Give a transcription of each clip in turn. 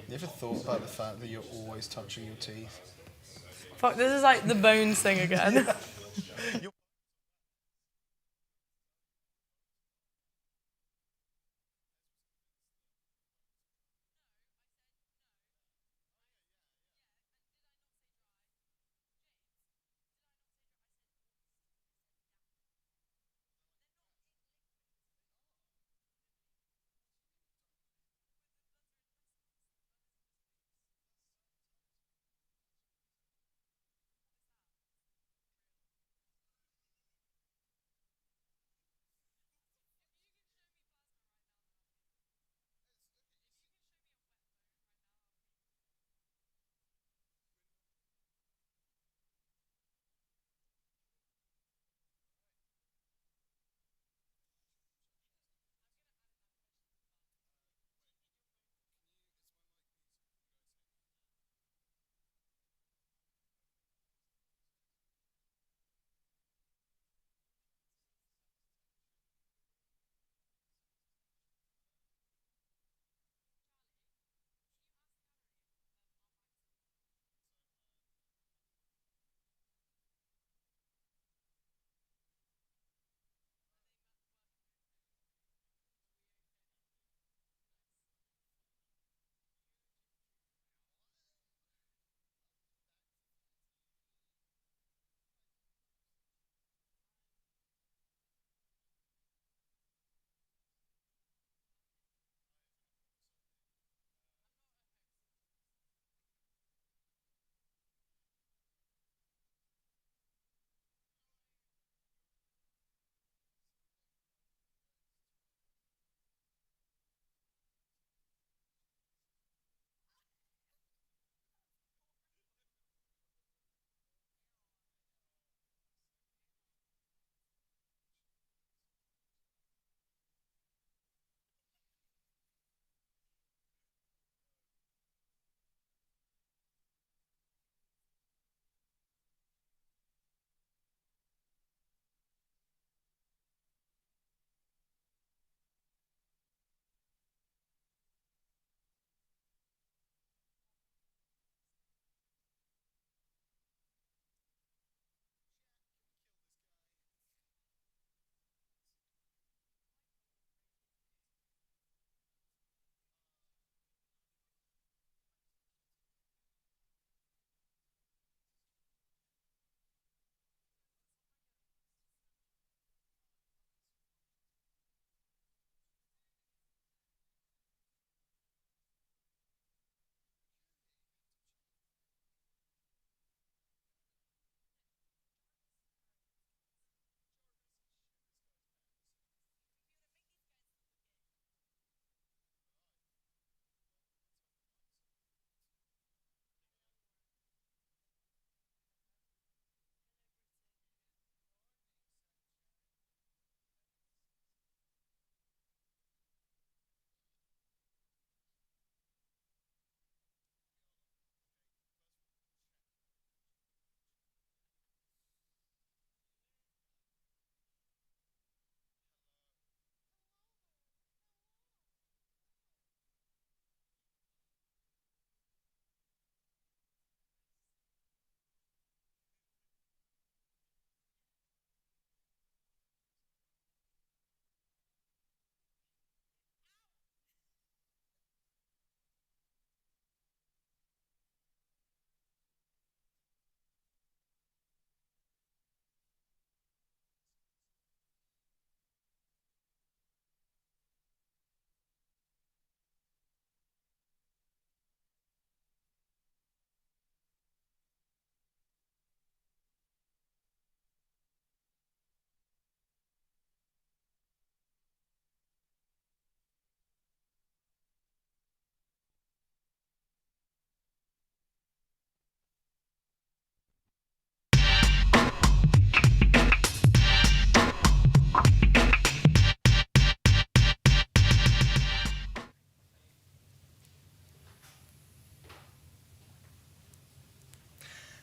You ever thought about the fact that you're always touching your teeth? Fuck, this is like the bones thing again.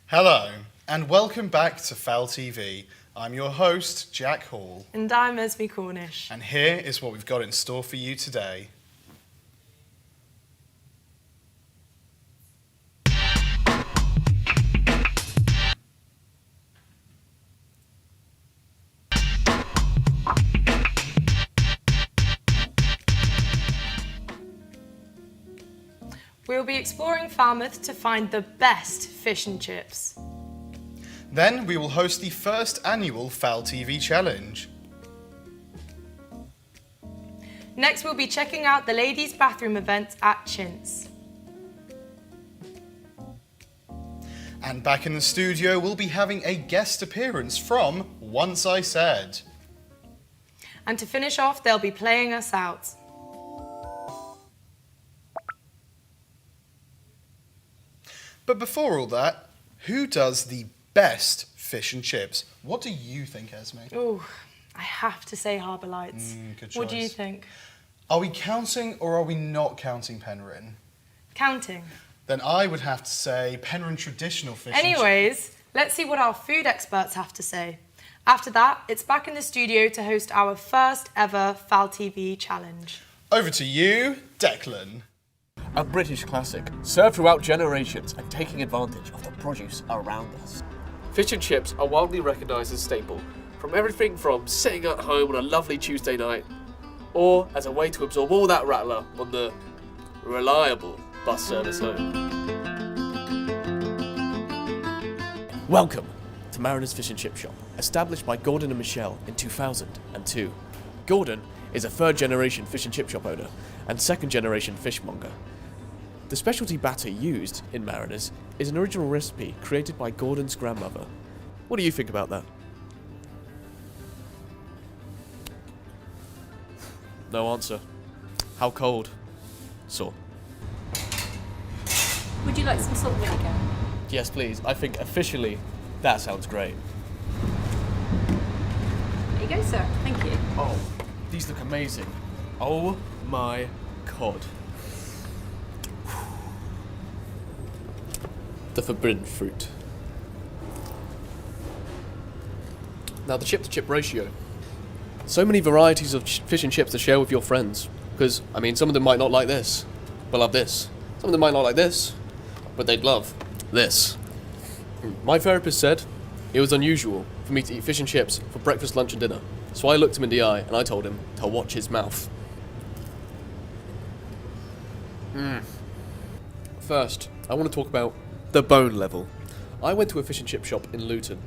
Hello, and welcome back to FAL TV. I'm your host, Jack Hall, And I'm Esme Cornish. and here is what we've got in store for you today. We'll be exploring Falmouth to find the best fish and chips. Then we will host the first annual FAL TV challenge. Next, we'll be checking out the ladies' bathroom event at Chintz. And back in the studio, we'll be having a guest appearance from Once I Said. And to finish off, they'll be playing us out. But before all that, who does the best fish and chips? What do you think, Esme? Ooh, I have to say Harbour Lights. Good What do you choice. think? Are we counting or are we not counting Penryn? Counting. Then I would have to say Penryn traditional fish and chips. Anyways, let's see what our food experts have to say. After that, it's back in the studio to host our first ever FAL TV challenge. Over to you, Declan. A British classic, served throughout generations and taking advantage of the produce around us. Fish and chips are widely recognised as a staple, from everything from sitting at home on a lovely Tuesday night, or as a way to absorb all that rattler on the reliable bus service home. Welcome to Mariner's Fish and Chip Shop, established by Gordon and Michelle in 2002. Gordon is a third-generation fish and chip shop owner and second-generation fishmonger. The specialty batter used in Mariner's is an original recipe created by Gordon's grandmother. What do you think about that? No answer. How cold? Sore. Would you like some salt vinegar? Yes, please. I think officially that sounds great. There you go, sir. Thank you. Oh, these look amazing. Oh my god. The forbidden fruit. Now the chip-to-chip ratio. So many varieties of fish and chips to share with your friends. Because, I mean, some of them might not like this, but love this. Some of them might not like this, but they'd love this. My therapist said it was unusual for me to eat fish and chips for breakfast, lunch and dinner. So I looked him in the eye and I told him to watch his mouth. First, I want to talk about the bone level. I went to a fish and chip shop in Luton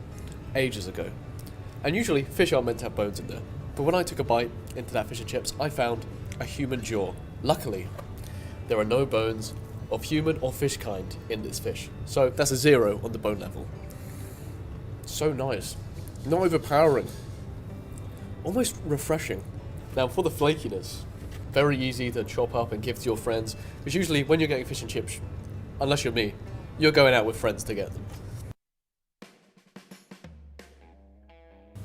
ages ago. And usually fish aren't meant to have bones in there. But when I took a bite into that fish and chips, I found a human jaw. Luckily, there are no bones of human or fish kind in this fish. So that's a 0 on the bone level. So nice. Not overpowering. Almost refreshing. Now for the flakiness, very easy to chop up and give to your friends. Because usually when you're getting fish and chips, unless you're me, you're going out with friends to get them.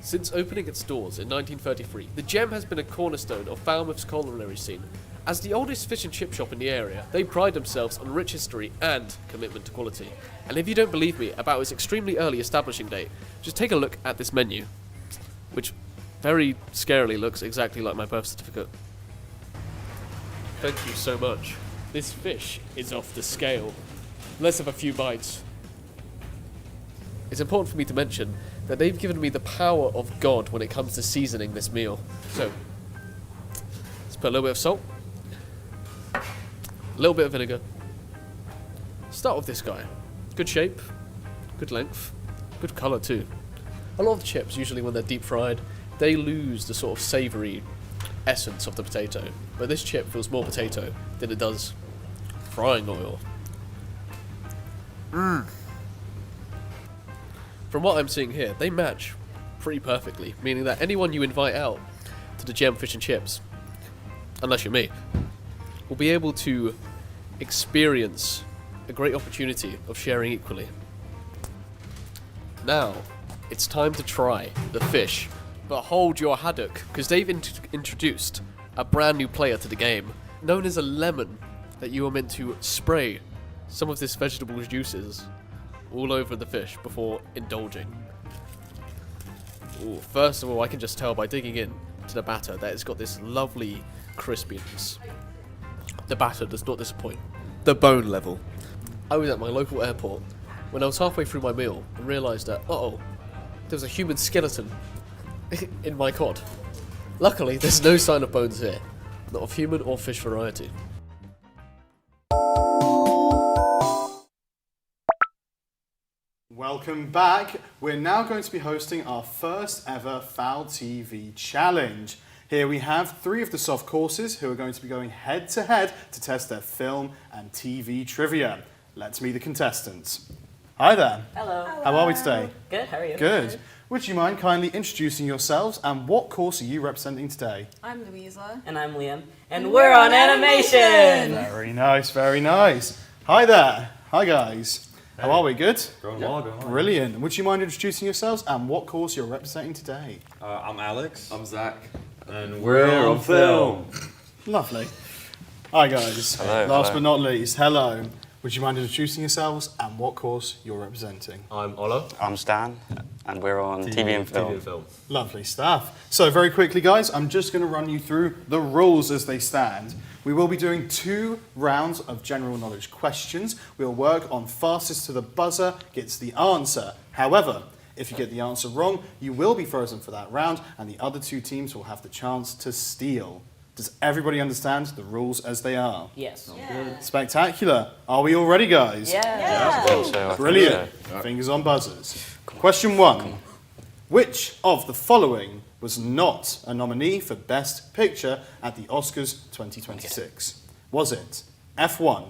Since opening its doors in 1933, the Gem has been a cornerstone of Falmouth's culinary scene. As the oldest fish and chip shop in the area, they pride themselves on rich history and commitment to quality. And if you don't believe me about its extremely early establishing date, just take a look at this menu, which very scarily looks exactly like my birth certificate. Thank you so much. This fish is off the scale. Let's have a few bites. It's important for me to mention that they've given me the power of God when it comes to seasoning this meal. So, let's put a little bit of salt, a little bit of vinegar. Start with this guy. Good shape, good length, good colour too. A lot of the chips, usually when they're deep fried, they lose the sort of savoury essence of the potato. But this chip feels more potato than it does frying oil. From what I'm seeing here, they match pretty perfectly, meaning that anyone you invite out to the Gem Fish and Chips, unless you're me, will be able to experience a great opportunity of sharing equally. Now, it's time to try the fish, but hold your haddock, because they've introduced a brand new player to the game, known as a lemon, that you are meant to spray some of this vegetable juices all over the fish before indulging. Ooh, first of all, I can just tell by digging in to the batter that it's got this lovely crispiness. The batter does not disappoint. The bone level. I was at my local airport when I was halfway through my meal and realised that, uh-oh, there was a human skeleton in my cod. Luckily, there's no sign of bones here, not of human or fish variety. Welcome back. We're now going to be hosting our first ever FAL TV challenge. Here we have 3 of the soft courses who are going to be going head to head to test their film and TV trivia. Let's meet the contestants. Hi there. Hello. How are we today? Good, how are you? Good. Would you mind kindly introducing yourselves and what course are you representing today? I'm Louisa. And I'm Liam. And we're on animation! Very nice, very nice. Hi there. Hi guys. How are we? Good? Going well. Brilliant. Would you mind introducing yourselves and what course you're representing today? I'm Alex. I'm Zach. And we're on film. Lovely. Hi guys. Hello, Last hello. but not least, hello. Would you mind introducing yourselves and what course you're representing? I'm Ola. I'm Stan, and we're on TV and film. Lovely stuff. So very quickly guys, I'm just going to run you through the rules as they stand. We will be doing 2 rounds of general knowledge questions. We'll work on fastest to the buzzer gets the answer. However, if you get the answer wrong, you will be frozen for that round and the other 2 teams will have the chance to steal. Does everybody understand the rules as they are? Yes. Spectacular. Are we all ready, guys? I think so. I think Brilliant. so. Fingers on buzzers. Question 1. Which of the following was not a nominee for Best Picture at the Oscars 2026? Was it F1,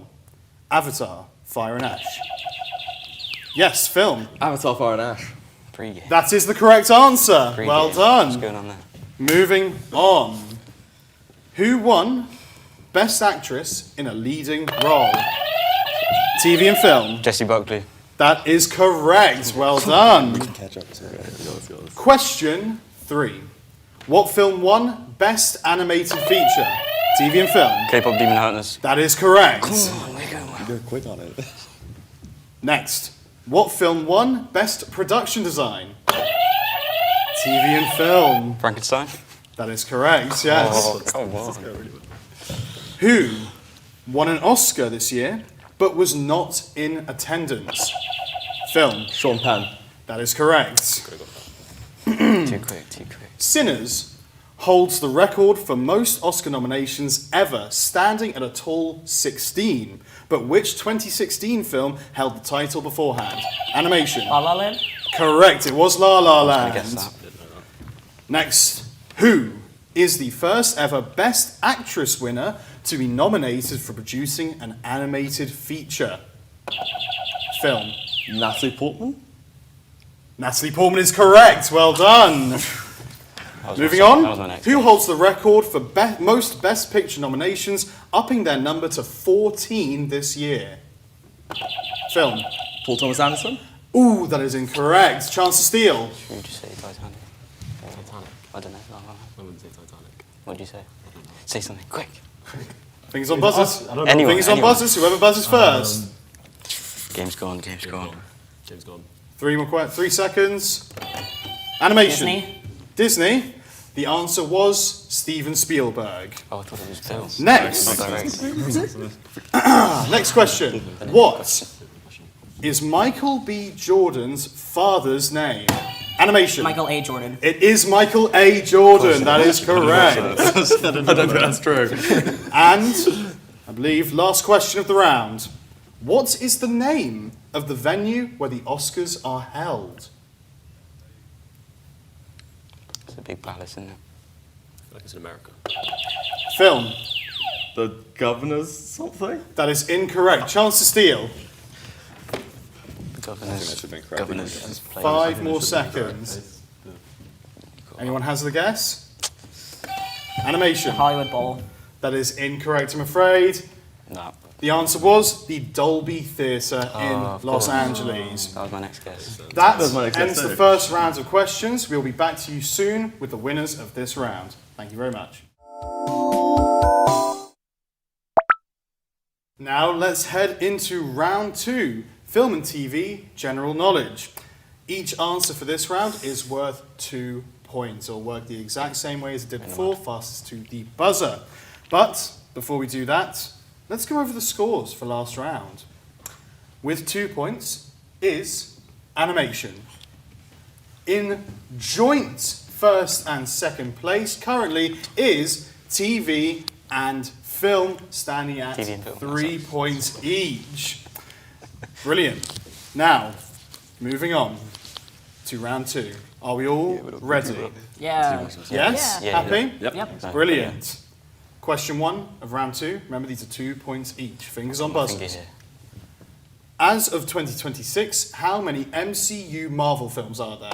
Avatar, Fire and Ash? Yes, film. Avatar Fire and Ash. Pre-game. That is the correct answer. Pre-game. Well What's done. going on there? Moving on. Who won Best Actress in a Leading Role? TV and film. Jessie Buckley. That is correct. Well done. Catch up. Question 3. What film won Best Animated Feature? TV and film. K-pop Demon Hunters. That is correct. You're quick on it. Next. What film won Best Production Design? TV and film. Frankenstein. That is correct, yes. Oh, come on. Who won an Oscar this year but was not in attendance? Film. Sean Penn. That is correct. Too quick. Sinners holds the record for most Oscar nominations ever, standing at a tall 16. But which 2016 film held the title beforehand? Animation. La La Land? Correct, it was La La I guess Land. that. Next, who is the first ever Best Actress winner to be nominated for producing an animated feature? Film. Natalie Portman. Natalie Portman is correct. Well done. Moving on. That was my next Who guess. holds the record for most Best Picture nominations, upping their number to 14 this year? Film. Paul Thomas Anderson. Ooh, that is incorrect. Chance to steal. Who would you say? Titanic? Titanic. I don't know. No. I wouldn't say Titanic. What would you say? Say something quick. Fingers on buzzers. Anyone. Fingers on buzzers. Whoever buzzes first. Game's gone. James gone. 3 seconds. Animation. Disney. The answer was Steven Spielberg. Oh, I thought it was film. Next. Not direct. Next question. What is Michael B. Jordan's father's name? Animation. Michael A. Jordan. It is Michael A. Jordan. That is correct. I don't think that's true. And I believe last question of the round. What is the name of the venue where the Oscars are held? It's a big palace, isn't it? I feel like it's in America. Film. The Governor's something? That is incorrect. Chance to steal. Governors. 5 more seconds. Anyone has the guess? Animation. Hollywood Bowl. That is incorrect, I'm afraid. No. The answer was the Dolby Theatre in of Los course. Angeles. That was my next guess. That was my next ends guess the too. first round of questions. We'll be back to you soon with the winners of this round. Thank you very much. Now let's head into round 2, film and TV general knowledge. Each answer for this round is worth 2 points. It'll work the exact same way as it did before, fastest to the buzzer. But before we do that, let's go over the scores for last round. With 2 points is animation. In joint first and second place currently is TV and film, standing at TV and film, 3 points each. Brilliant. Now, Moving on to round 2. Are we all ready? Yeah. Yes? Yeah. Happy? Yep. Brilliant. Question 1 of round 2. Remember, these are 2 points each. Fingers on Finger buzzers. here. As of 2026, how many MCU Marvel films are there?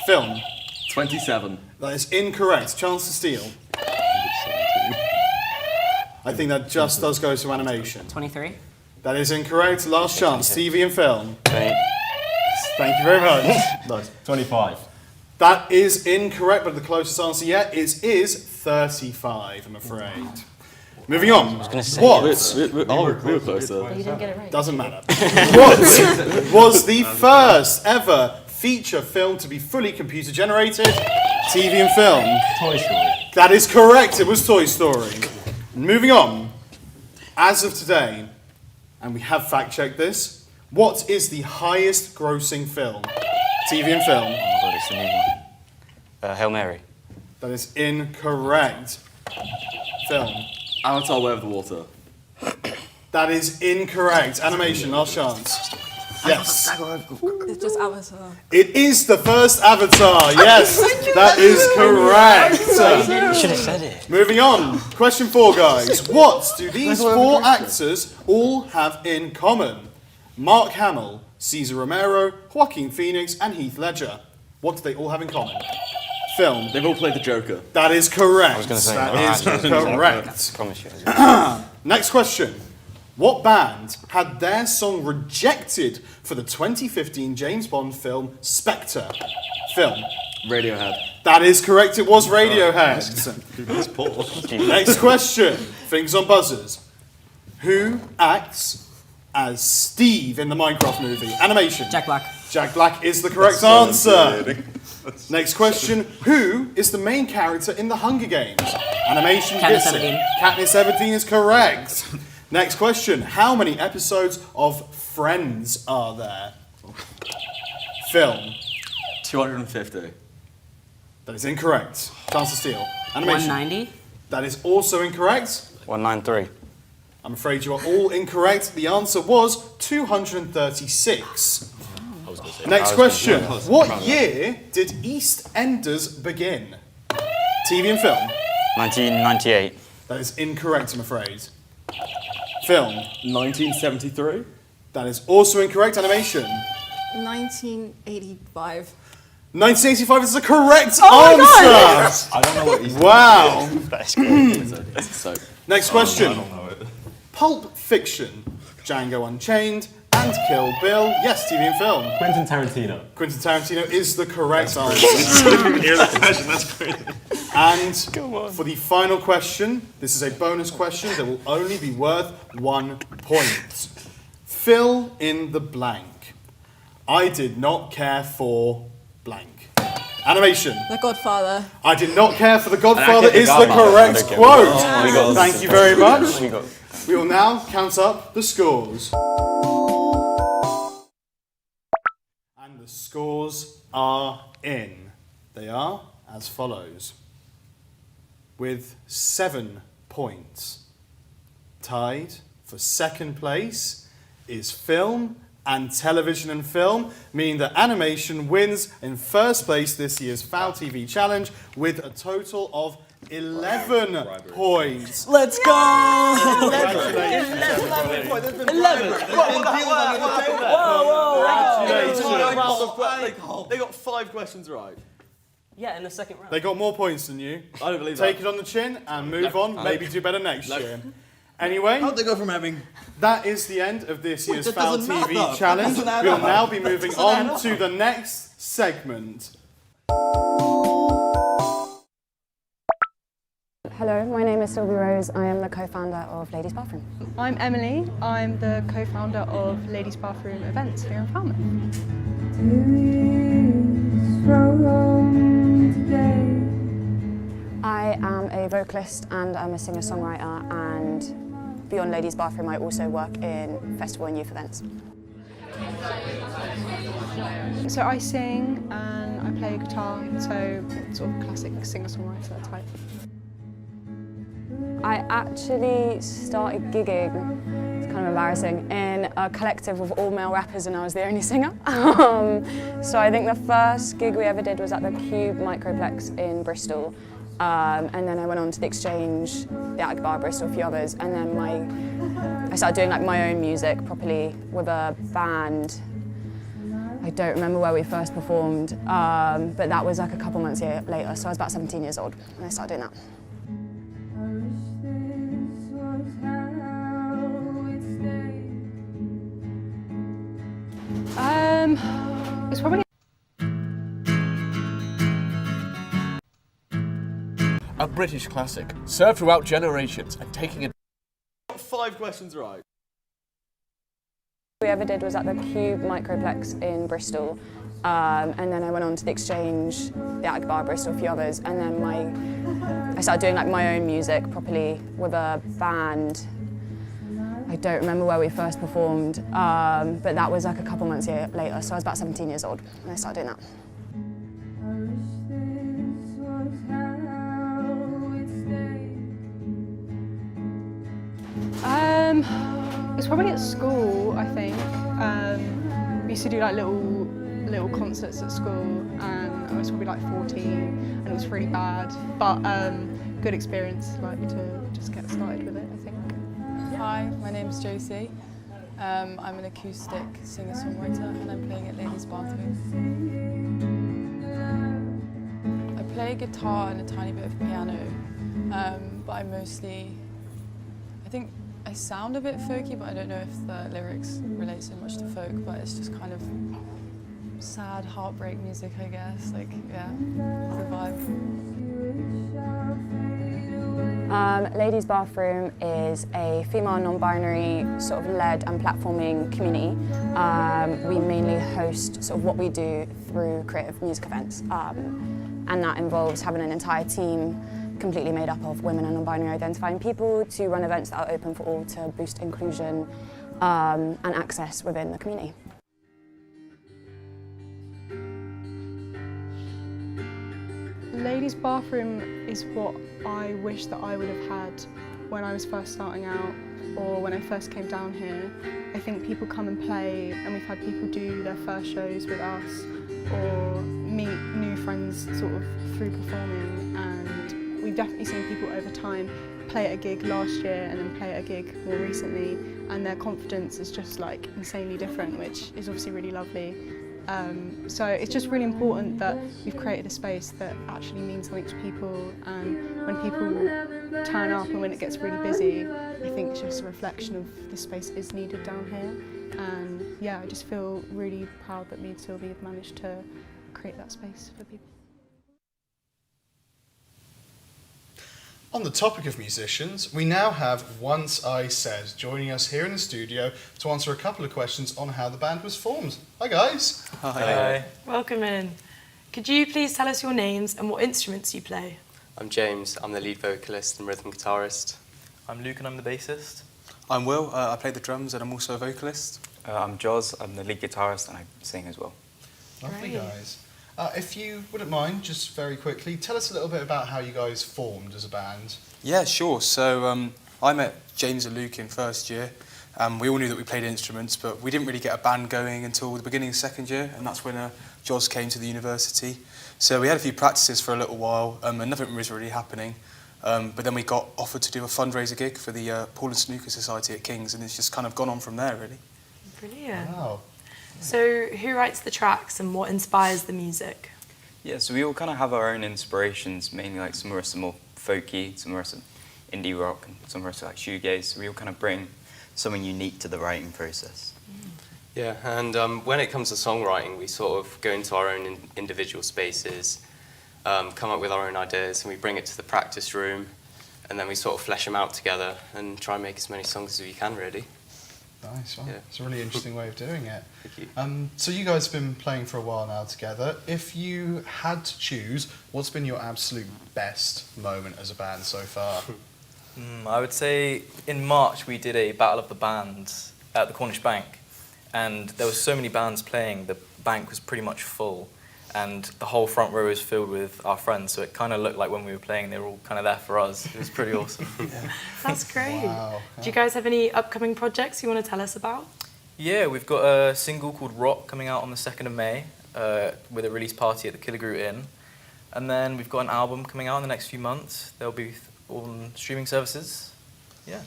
Film. 27. That is incorrect. Chance to steal. I think that just does go to animation. 23. That is incorrect. Last chance. TV and film. 20. Thank you very much. Nice. 25. That is incorrect, but the closest answer yet is 35, I'm afraid. Moving on. gonna say What We were closer. You didn't get it right. doesn't matter. What was the first ever feature film to be fully computer generated? TV and film. Toy Story. That is correct. It was Toy Story. Moving on. As of today, and we have fact-checked this, what is the highest grossing film? TV and film. Oh my god, it's the new one. Hail Mary. That is incorrect. Film. Avatar: Way of the Water. That is incorrect. Animation, last chance. Yes. It's just Avatar. It is the first Avatar. Yes, that is correct. You should have said it. Moving on. Question 4, guys. What do these 4 actors all have in common? Mark Hamill, Cesar Romero, Joaquin Phoenix, and Heath Ledger. What do they all have in common? Film. They've all played the Joker. That is correct. I was going to say That is correct. Promise you. Next question. What band had their song rejected for the 2015 James Bond film Spectre? Film. Radiohead. That is correct. It was Radiohead. Next question. Fingers on buzzers. Who acts as Steve in the Minecraft movie? Animation. Jack Black. Jack Black is the correct answer. Next question. Who is the main character in the Hunger Games? Animation. Katniss Gibson. Everdeen. Katniss Everdeen is correct. Next question. How many episodes of Friends are there? Film. 250. That is incorrect. Chance to steal. Animation. 190. That is also incorrect. 193. I'm afraid you are all incorrect. The answer was 236. Next question. What year did EastEnders begin? TV and film. 1998. That is incorrect, I'm afraid. Film. 1973. That is also incorrect. Animation. 1985. 1985 is the correct Oh answer. I don't know what he's Wow. That's great. So, Next question. I don't know it. Pulp Fiction, Django Unchained, and Kill Bill. Yes, TV and film. Quentin Tarantino. Quentin Tarantino is the correct answer. Hear that question, that's crazy. And for the final question, this is a bonus question that will only be worth 1 point. Fill in the blank. I did not care for blank. Animation. The Godfather. I did not care for The Godfather I don't is care the for Godfather. correct I don't care. quote. Oh my God. Thank you very much. We got We will now count up the scores. And the scores are in. They are as follows. With 7 points. Tied for second place is film and television and film, meaning that animation wins in first place this year's FAL TV challenge with a total of 11 points. Let's go! Congratulations, everybody. 11. Congratulations. they got 5 questions right. Yeah, in the second round. They got more points than you. I don't believe Take that. it on the chin and move on. Maybe do better next year. Anyway, How'd they go from having... that is the end of this year's that FAL doesn't TV matter. challenge. That doesn't add We'll up. now be moving on to the next segment. Hello, my name is Sylvie Rose. I am the co-founder of Ladies Bathroom. I'm Emily. I'm the co-founder of Ladies Bathroom Events here in Falmouth. I am a vocalist and I'm a singer-songwriter, and beyond Ladies Bathroom I also work in festival and youth events. So I sing and I play guitar, so sort of classic singer-songwriter type. I actually started gigging, it's kind kind of embarrassing, in a collective of all male rappers and I was the only singer. So I think the first gig we ever did was at the Cube Microplex in Bristol. And then I went on to the Exchange, the Attic Bar, Bristol, a few others, and then I started doing like my own music properly with a band. I don't remember where we first performed, but that was like a couple months later, so I was about 17 years old when I started doing that. It's probably A British classic, served throughout generations and taking a... 5 questions right. We ever did was at the Cube Microplex in Bristol, and then I went on to the Exchange, the Attic Bar, Bristol, a few others, and then I started doing like my own music properly with a band. I don't remember where we first performed, but that was like a couple months later, so I was about 17 years old when I started doing that. it's probably at school, I think. We used to do like little concerts at school, and I was probably like 14, and it was really bad, but good experience, like to just get started with it, I think. Hi, my name's Josie. I'm an acoustic singer-songwriter and I'm playing at Ladies' Bathroom. I play guitar and a tiny bit of piano, but I think I sound a bit folky, but I don't know if the lyrics relate so much to folk, but it's just kind of sad heartbreak music, I guess. Like, yeah, it's a vibe. Ladies' Bathroom is a female non-binary sort of led and platforming community. We mainly host sort of what we do through creative music events, and that involves having an entire team completely made up of women and non-binary identifying people to run events that are open for all to boost inclusion and access within the community. Ladies' Bathroom is what I wish that I would have had when I was first starting out or when I first came down here. I think people come and play, and we've had people do their first shows with us or meet new friends sort of through performing, and we've definitely seen people over time play at a gig last year and then play at a gig more recently, and their confidence is just like insanely different, which is obviously really lovely. So it's just really important that we've created a space that actually means something to people, and when people turn up and when it gets really busy, I think it's just a reflection of this space is needed down here. And yeah, I just feel really proud that me and Sylvie have managed to create that space for people. On the topic of musicians, we now have Once I Said joining us here in the studio to answer a couple of questions on how the band was formed. Hi guys. Hi. Welcome in. Could you please tell us your names and what instruments you play? I'm James, I'm the lead vocalist and rhythm guitarist. I'm Luke and I'm the bassist. I'm Will, I play the drums and I'm also a vocalist. I'm Joz, I'm the lead guitarist and I sing as well. Lovely guys. If you wouldn't mind, just very quickly, tell us a little bit about how you guys formed as a band. Yeah, sure. So I met James and Luke in first year. We all knew that we played instruments, but we didn't really get a band going until the beginning of second year, and that's when Joz came to the university. So we had a few practices for a little while, and nothing was really happening. But then we got offered to do a fundraiser gig for the Pool and Snooker Society at King's, and it's just kind of gone on from there, really. Brilliant. Wow. So who writes the tracks and what inspires the music? Yeah, so we all kind of have our own inspirations, mainly like some of us are more folky, some of us are indie rock, and some of us are like shoegaze. So we all kind of bring something unique to the writing process. Yeah, and when it comes to songwriting, we sort of go into our own individual spaces, come up with our own ideas, and we bring it to the practice room, and then we sort of flesh them out together and try and make as many songs as we can, really. Nice, wow. Yeah. It's a really interesting way of doing it. Thank you. So you guys have been playing for a while now together. If you had to choose, what's been your absolute best moment as a band so far? I would say in March we did a Battle of the Bands at the Cornish Bank, and there were so many bands playing, the bank was pretty much full, and the whole front row is filled with our friends, so it kind of looked like when we were playing they were all kind of there for us. It was pretty awesome. That's great. Wow. Do you guys have any upcoming projects you want to tell us about? Yeah, we've got a single called Rock coming out on the 2nd of May with a release party at the Killigrew Inn. And then we've got an album coming out in the next few months. They'll be on streaming services. Yeah.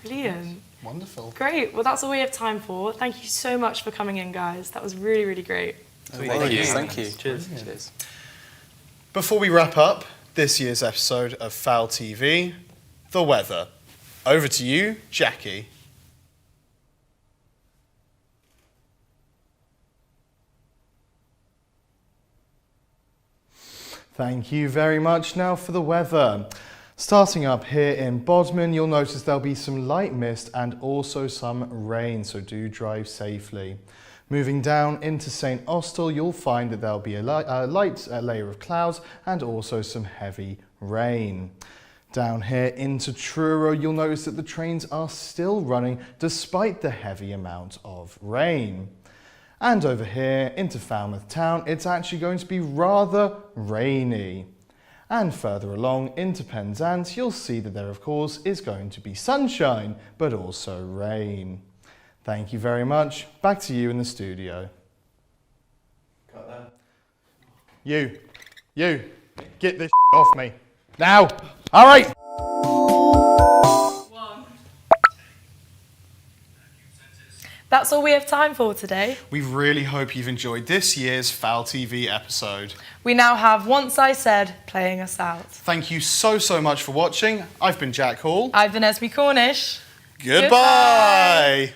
Brilliant. Wonderful. Great. Well, that's all we have time for. Thank you so much for coming in, guys. That was really, really great. Thank you. Thank you. Cheers. Cheers. Before we wrap up this year's episode of FAL TV, the weather. Over to you, Jackie. Thank you very much. Now for the weather. Starting up here in Bodmin, you'll notice there'll be some light mist and also some rain, so do drive safely. Moving down into St Austell, you'll find that there'll be a light layer of clouds and also some heavy rain. Down here into Truro, you'll notice that the trains are still running despite the heavy amount of rain. And over here into Falmouth Town, it's actually going to be rather rainy. And further along into Penzance, you'll see that there, of course, is going to be sunshine, but also rain. Thank you very much. Back to you in the studio. Cut that. You, get this off me. Now. All right. That's all we have time for today. We really hope you've enjoyed this year's FAL TV episode. We now have Once I Said playing us out. Thank you so much for watching. I've been Jack Hall. I've been Esme Cornish. Goodbye.